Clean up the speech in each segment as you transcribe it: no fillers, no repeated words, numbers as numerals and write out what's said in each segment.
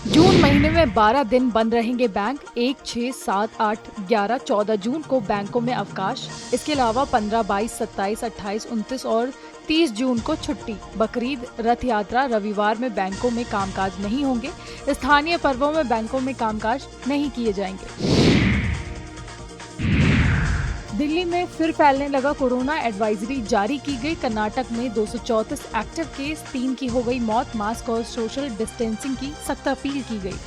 जून महीने में 12 दिन बंद रहेंगे बैंक। 1, 6, 7, 8, 11, 14 जून को बैंकों में अवकाश। इसके अलावा 15, 22, 27, 28, 29 और 30 जून को छुट्टी। बकरीद, रथ यात्रा, रविवार में बैंकों में कामकाज नहीं होंगे। स्थानीय पर्वों में बैंकों में कामकाज नहीं किए जाएंगे। दिल्ली में फिर फैलने लगा कोरोना, एडवाइजरी जारी की गई। कर्नाटक में 234 एक्टिव केस, 3 की हो गई मौत। मास्क और सोशल डिस्टेंसिंग की सख्त अपील की गई।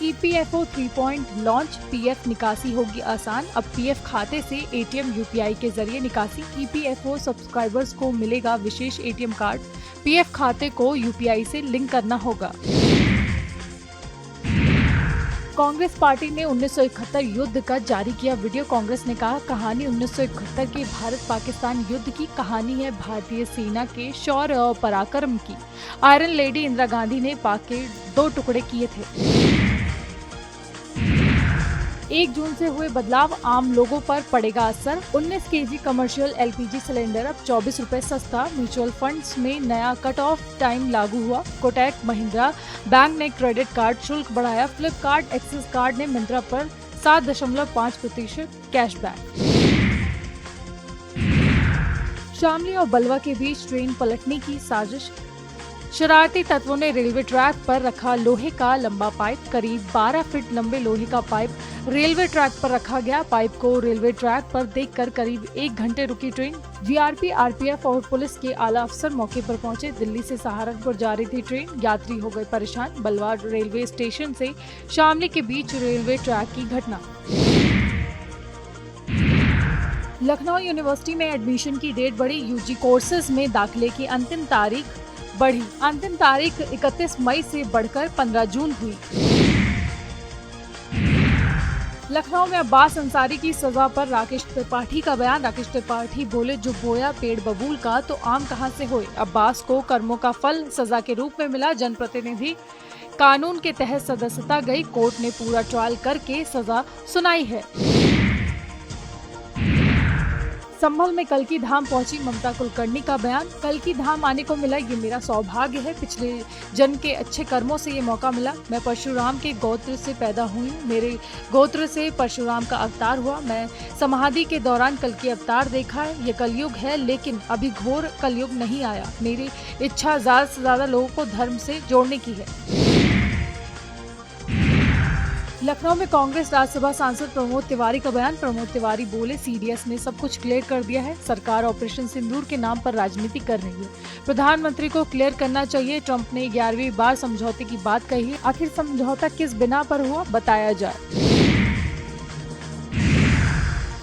ईपीएफओ 3 लॉन्च, पीएफ निकासी होगी आसान। अब पीएफ खाते से एटीएम यूपीआई के जरिए निकासी। ईपीएफओ सब्सक्राइबर्स को मिलेगा विशेष एटीएम कार्ड। पीएफ खाते को यूपीआई से लिंक करना होगा। कांग्रेस पार्टी ने 1971 युद्ध का जारी किया वीडियो। कांग्रेस ने कहा, कहानी 1971 के भारत पाकिस्तान युद्ध की कहानी है, भारतीय सेना के शौर्य और पराक्रम की। आयरन लेडी इंदिरा गांधी ने पाक के 2 टुकड़े किए थे। 1 जून से हुए बदलाव, आम लोगों पर पड़ेगा असर। 19 केजी कमर्शियल एलपीजी सिलेंडर अब 24 रुपए सस्ता। म्यूचुअल फंड्स में नया कट ऑफ टाइम लागू हुआ। कोटक महिंद्रा बैंक ने क्रेडिट कार्ड शुल्क बढ़ाया। फ्लिपकार्ट एक्सिस कार्ड ने मिंत्रा पर 7.5% कैशबैक। शामली और बलवा के बीच ट्रेन पलटने की साजिश। शरारती तत्वों ने रेलवे ट्रैक पर रखा लोहे का लंबा पाइप। करीब 12 फीट लंबे लोहे का पाइप रेलवे ट्रैक पर रखा गया। पाइप को रेलवे ट्रैक पर देखकर करीब 1 घंटे रुकी ट्रेन। जीआरपी, आरपीएफ और पुलिस के आला अफसर मौके पर पहुंचे। दिल्ली से सहारनपुर जा रही थी ट्रेन, यात्री हो गए परेशान। बलवा रेलवे स्टेशन से शामली के बीच रेलवे ट्रैक की घटना। लखनऊ यूनिवर्सिटी में एडमिशन की डेट बढ़ी। यूजी कोर्सेज में दाखिले की अंतिम तारीख बढ़ी। अंतिम तारीख 31 मई से बढ़कर 15 जून हुई। लखनऊ में अब्बास अंसारी की सजा पर राकेश त्रिपाठी का बयान। राकेश त्रिपाठी बोले, जो बोया पेड़ बबूल का तो आम कहां से होए। अब्बास को कर्मों का फल सजा के रूप में मिला। जनप्रतिनिधि कानून के तहत सदस्यता गई। कोर्ट ने पूरा ट्रायल करके सजा सुनाई है। संभल में कल की धाम पहुंची ममता कुलकर्णी का बयान। कल की धाम आने को मिला, ये मेरा सौभाग्य है। पिछले जन्म के अच्छे कर्मों से ये मौका मिला। मैं परशुराम के गोत्र से पैदा हुई हूँ। मेरे गोत्र से परशुराम का अवतार हुआ। मैं समाधि के दौरान कल की अवतार देखा है। ये कलयुग है, लेकिन अभी घोर कलयुग नहीं आया। मेरी इच्छा ज्यादा से ज्यादा लोगों को धर्म से जोड़ने की है। लखनऊ में कांग्रेस राज्यसभा सांसद प्रमोद तिवारी का बयान। प्रमोद तिवारी बोले, सीडीएस ने सब कुछ क्लियर कर दिया है। सरकार ऑपरेशन सिंदूर के नाम पर राजनीति कर रही है। प्रधानमंत्री को क्लियर करना चाहिए। ट्रंप ने 11वीं बार समझौते की बात कही है। आखिर समझौता किस बिना पर हुआ, बताया जाए।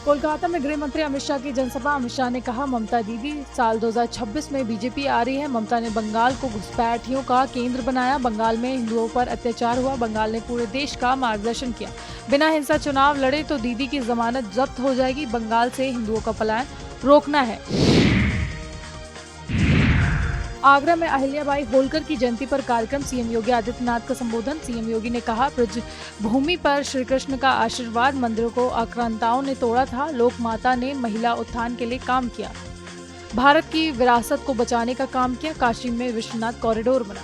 कोलकाता में गृह मंत्री अमित शाह की जनसभा। अमित शाह ने कहा, ममता दीदी, साल 2026 में बीजेपी आ रही है। ममता ने बंगाल को घुसपैठियों का केंद्र बनाया। बंगाल में हिंदुओं पर अत्याचार हुआ। बंगाल ने पूरे देश का मार्गदर्शन किया। बिना हिंसा चुनाव लड़े तो दीदी की जमानत जब्त हो जाएगी। बंगाल से हिंदुओं का पलायन रोकना है। आगरा में अहिल्याबाई होलकर की जयंती पर कार्यक्रम। सीएम योगी आदित्यनाथ का संबोधन। सीएम योगी ने कहा, ब्रज भूमि पर श्री कृष्ण का आशीर्वाद। मंदिरों को आक्रांताओं ने तोड़ा था। लोक माता ने महिला उत्थान के लिए काम किया। भारत की विरासत को बचाने का काम किया। काशी में विश्वनाथ कॉरिडोर बना।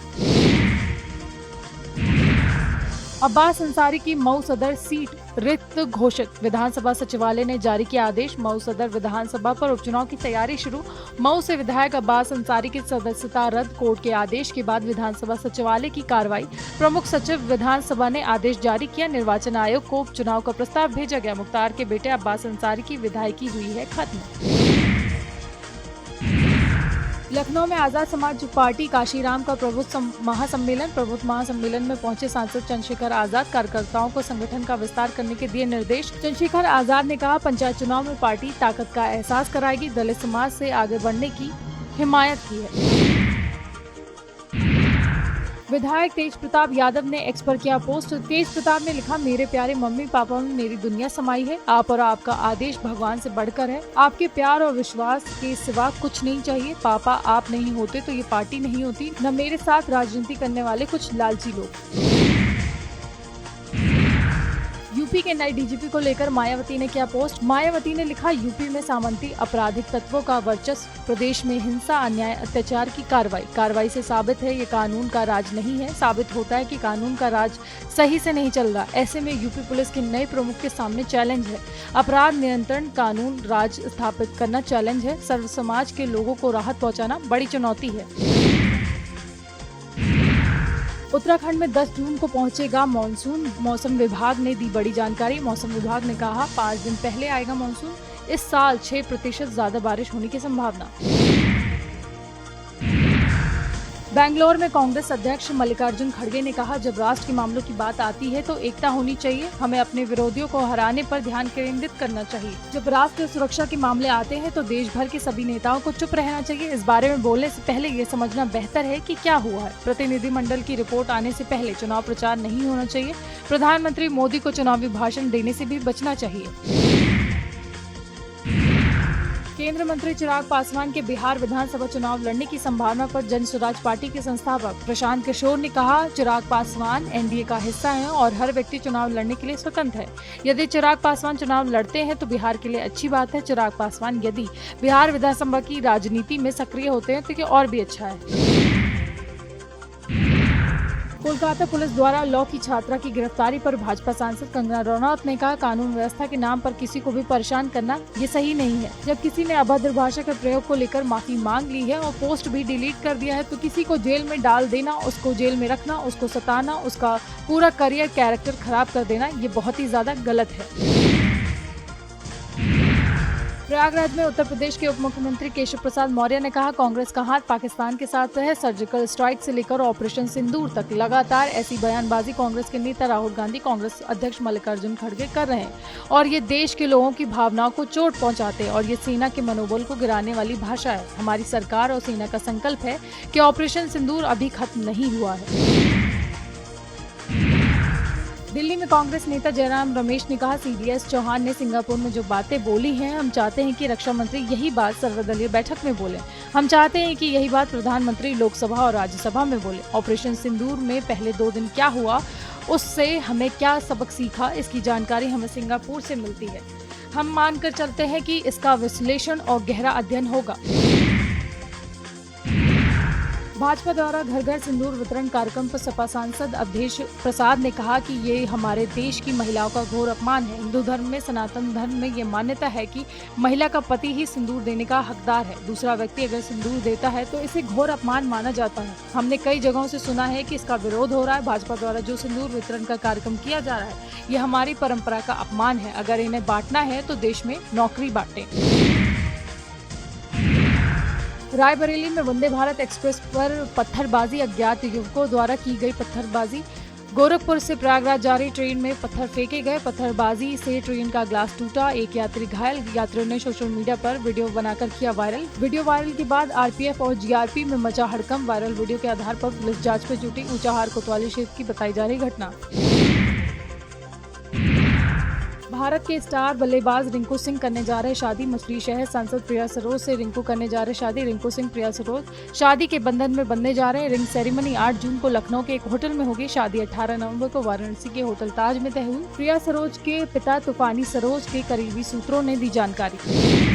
अब्बास अंसारी की मऊ सदर सीट रिक्त घोषित। विधानसभा सचिवालय ने जारी किया आदेश। मऊ सदर विधानसभा पर उपचुनाव की तैयारी शुरू। मऊ से विधायक अब्बास अंसारी की सदस्यता रद्द। कोर्ट के आदेश के बाद विधानसभा सचिवालय की कार्रवाई। प्रमुख सचिव विधानसभा ने आदेश जारी किया। निर्वाचन आयोग को उपचुनाव का प्रस्ताव भेजा गया। मुख्तार के बेटे अब्बास अंसारी की विधायकी हुई है खत्म। लखनऊ में आजाद समाज पार्टी काशीराम का प्रबुद्ध महासम्मेलन। प्रबुद्ध महासम्मेलन में पहुंचे सांसद चंद्रशेखर आजाद। कार्यकर्ताओं को संगठन का विस्तार करने के दिए निर्देश। चंद्रशेखर आजाद ने कहा, पंचायत चुनाव में पार्टी ताकत का एहसास कराएगी। दलित समाज से आगे बढ़ने की हिमायत की है। विधायक तेज प्रताप यादव ने एक्स पर किया पोस्ट। तेज प्रताप ने लिखा, मेरे प्यारे मम्मी पापा में मेरी दुनिया समाई है। आप और आपका आदेश भगवान से बढ़कर है। आपके प्यार और विश्वास के सिवा कुछ नहीं चाहिए। पापा आप नहीं होते तो ये पार्टी नहीं होती, न मेरे साथ राजनीति करने वाले कुछ लालची लोग। यूपी के नए डीजीपी को लेकर मायावती ने किया पोस्ट। मायावती ने लिखा, यूपी में सामंती आपराधिक तत्वों का वर्चस्व, प्रदेश में हिंसा, अन्याय, अत्याचार की कार्रवाई से साबित है ये कानून का राज नहीं है। साबित होता है कि कानून का राज सही से नहीं चल रहा। ऐसे में यूपी पुलिस के नए प्रमुख के सामने चैलेंज है। अपराध नियंत्रण, कानून राज स्थापित करना चैलेंज है। सर्व समाज के लोगों को राहत पहुंचाना बड़ी चुनौती है। उत्तराखंड में 10 जून को पहुंचेगा मॉनसून, मौसम विभाग ने दी बड़ी जानकारी। मौसम विभाग ने कहा 5 दिन पहले आएगा मॉनसून। इस साल 6% ज्यादा बारिश होने की संभावना। बेंगलोर में कांग्रेस अध्यक्ष मल्लिकार्जुन खड़गे ने कहा, जब राष्ट्र के मामलों की बात आती है तो एकता होनी चाहिए। हमें अपने विरोधियों को हराने पर ध्यान केंद्रित करना चाहिए। जब राष्ट्रीय सुरक्षा के मामले आते हैं तो देश भर के सभी नेताओं को चुप रहना चाहिए। इस बारे में बोलने से पहले ये समझना बेहतर है कि क्या हुआ है। प्रतिनिधिमंडल की रिपोर्ट आने से पहले चुनाव प्रचार नहीं होना चाहिए। प्रधानमंत्री मोदी को चुनावी भाषण देने से भी बचना चाहिए। केंद्रीय मंत्री चिराग पासवान के बिहार विधानसभा चुनाव लड़ने की संभावना पर जन स्वराज पार्टी के संस्थापक प्रशांत किशोर ने कहा, चिराग पासवान एनडीए का हिस्सा हैं और हर व्यक्ति चुनाव लड़ने के लिए स्वतंत्र है। यदि चिराग पासवान चुनाव लड़ते हैं तो बिहार के लिए अच्छी बात है। चिराग पासवान यदि बिहार विधानसभा की राजनीति में सक्रिय होते हैं तो ये और भी अच्छा है। कोलकाता पुलिस द्वारा लॉ की छात्रा की गिरफ्तारी पर भाजपा सांसद कंगना रनौत ने कहा, कानून व्यवस्था के नाम पर किसी को भी परेशान करना ये सही नहीं है। जब किसी ने अभद्र भाषा के प्रयोग को लेकर माफी मांग ली है और पोस्ट भी डिलीट कर दिया है तो किसी को जेल में डाल देना, उसको जेल में रखना, उसको सताना, उसका पूरा करियर कैरेक्टर खराब कर देना, ये बहुत ही ज्यादा गलत है। प्रयागराज में उत्तर प्रदेश के उप मुख्यमंत्री केशव प्रसाद मौर्य ने कहा, कांग्रेस का हाथ पाकिस्तान के साथ है। सर्जिकल स्ट्राइक से लेकर ऑपरेशन सिंदूर तक लगातार ऐसी बयानबाजी कांग्रेस के नेता राहुल गांधी, कांग्रेस अध्यक्ष मल्लिकार्जुन खड़गे कर रहे हैं और ये देश के लोगों की भावनाओं को चोट पहुंचाते हैं और ये सेना के मनोबल को गिराने वाली भाषा है। हमारी सरकार और सेना का संकल्प है कि ऑपरेशन सिंदूर अभी खत्म नहीं हुआ है। दिल्ली में कांग्रेस नेता जयराम रमेश ने कहा, सीडीएस चौहान ने सिंगापुर में जो बातें बोली हैं, हम चाहते हैं कि रक्षा मंत्री यही बात सर्वदलीय बैठक में बोले। हम चाहते हैं कि यही बात प्रधानमंत्री लोकसभा और राज्यसभा में बोले। ऑपरेशन सिंदूर में पहले 2 दिन क्या हुआ, उससे हमें क्या सबक सीखा, इसकी जानकारी हमें सिंगापुर से मिलती है। हम मानकर चलते हैं कि इसका विश्लेषण और गहरा अध्ययन होगा। भाजपा द्वारा घर घर सिंदूर वितरण कार्यक्रम पर सपा सांसद अवधेश प्रसाद ने कहा कि ये हमारे देश की महिलाओं का घोर अपमान है। हिंदू धर्म में, सनातन धर्म में ये मान्यता है कि महिला का पति ही सिंदूर देने का हकदार है। दूसरा व्यक्ति अगर सिंदूर देता है तो इसे घोर अपमान माना जाता है। हमने कई जगहों से सुना है कि इसका विरोध हो रहा है। भाजपा द्वारा जो सिंदूर वितरण का कार्यक्रम किया जा रहा है ये हमारी परंपरा का अपमान है। अगर इन्हें बांटना है तो देश में नौकरी बांटे। रायबरेली में वंदे भारत एक्सप्रेस पर पत्थरबाजी, अज्ञात युवकों द्वारा की गई पत्थरबाजी। गोरखपुर से प्रयागराज जा रही ट्रेन में पत्थर फेंके गए। पत्थरबाजी से ट्रेन का ग्लास टूटा, एक यात्री घायल। यात्रियों ने सोशल मीडिया पर वीडियो बनाकर किया वायरल। वीडियो वायरल के बाद आरपीएफ और जीआरपी में मचा हड़कंप। वायरल वीडियो के आधार पर पुलिस जांच में जुटी। ऊंचाहार कोतवाली क्षेत्र की बताई जा रही घटना। भारत के स्टार बल्लेबाज रिंकू सिंह करने जा रहे शादी। मछली शहर सांसद प्रिया सरोज से रिंकू करने जा रहे शादी। रिंकू सिंह प्रिया सरोज शादी के बंधन में बंधने जा रहे हैं। रिंग सेरेमनी 8 जून को लखनऊ के एक होटल में होगी। शादी 18 नवंबर को वाराणसी के होटल ताज में तय हुई। प्रिया सरोज के पिता तूफानी सरोज के करीबी सूत्रों ने दी जानकारी।